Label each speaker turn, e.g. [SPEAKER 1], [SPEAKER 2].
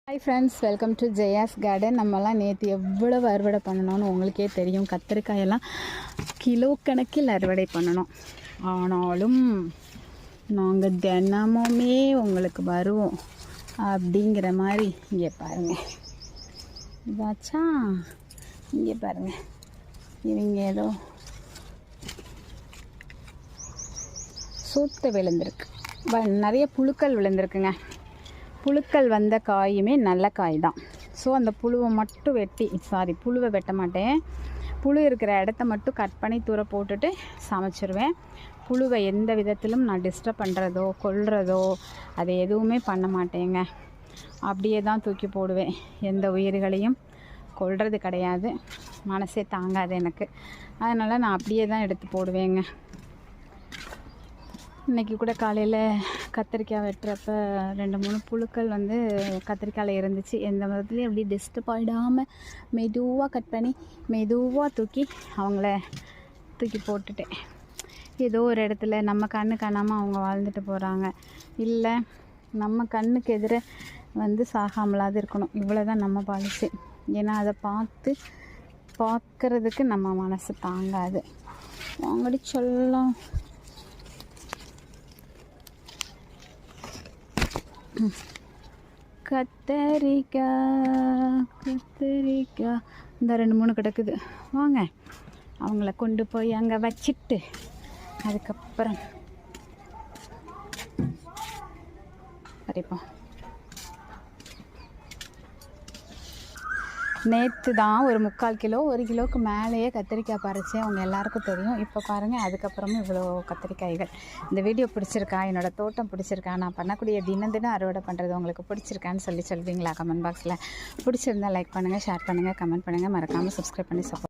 [SPEAKER 1] Hi friends, welcome to Jaya's garden. நம்மலாம் நேற்று எவ்வளவு அறுவடை பண்ணணும்னு உங்களுக்கே தெரியும். கத்திரிக்காயெல்லாம் கிலோ கணக்கில் அறுவடை பண்ணணும். ஆனாலும் நாங்கள் தினமுமே உங்களுக்கு வருவோம் அப்படிங்கிற மாதிரி. இங்கே பாருங்கள், இதாச்சா, இங்கே பாருங்கள், இவங்க ஏதோ சூத்து விழுந்திருக்கு, நிறைய புழுக்கள் விழுந்திருக்குங்க. புழுக்கள் வந்த காயுமே நல்ல காய் தான். ஸோ அந்த புழுவை மட்டும் புழுவை வெட்ட மாட்டேன். புழு இருக்கிற இடத்த மட்டும் கட் பண்ணி தூர போட்டுட்டு சமைச்சிருவேன். புழுவை எந்த விதத்திலும் நான் டிஸ்டர்ப் பண்ணுறதோ கொல்றதோ அதை எதுவுமே பண்ண மாட்டேங்க. அப்படியே தான் தூக்கி போடுவேன். எந்த உயிர்களையும் கொல்றது கிடையாது, மனசே தாங்காது எனக்கு. அதனால் நான் அப்படியே தான் எடுத்து போடுவேங்க. இன்றைக்கி கூட காலையில் கத்திரிக்காய் வெட்டுறப்ப 2-3 புழுக்கள் கத்திரிக்காயில் இருந்துச்சு. எந்த விதத்துலையும் எப்படி டிஸ்டர்ப் ஆகிடாமல் மெதுவாக கட் பண்ணி மெதுவாக தூக்கி அவங்கள தூக்கி போட்டுட்டேன். ஏதோ ஒரு இடத்துல நம்ம கண்ணு காணாமல் அவங்க வாழ்ந்துட்டு போகிறாங்க. இல்லை, நம்ம கண்ணுக்கு எதிர சாகாமலாது இருக்கணும். இவ்வளோ தான் நம்ம பாலிசி. ஏன்னா அதை பார்க்கறதுக்கு நம்ம மனசு தாங்காது. வாங்கடி சொல்லலாம். கத்தரிக்காய் இந்த 2-3 கிடக்குது. வாங்க, அவங்கள கொண்டு போய் அங்கே வச்சிட்டு அதுக்கப்புறம் பறிப்போம். நேற்று தான் ஒரு 3/4 கிலோ 1 கிலோவுக்கு மேலேயே கத்திரிக்காய் பறித்தேன். அவங்க எல்லாருக்கும் தெரியும். இப்போ பாருங்கள், அதுக்கப்புறமும் இவ்வளோ கத்திரிக்காய்கள். இந்த வீடியோ பிடிச்சிருக்கா, என்னோடய தோட்டம் பிடிச்சிருக்கா, நான் பண்ணக்கூடிய தினம் அறுவடை பண்ணுறது உங்களுக்கு பிடிச்சிருக்கான்னு சொல்லுவீங்களா கமெண்ட் பாக்ஸில். பிடிச்சிருந்தால் லைக் பண்ணுங்கள், ஷேர் பண்ணுங்கள், கமெண்ட் பண்ணுங்கள், மறக்காமல் சப்ஸ்கிரைப் பண்ணி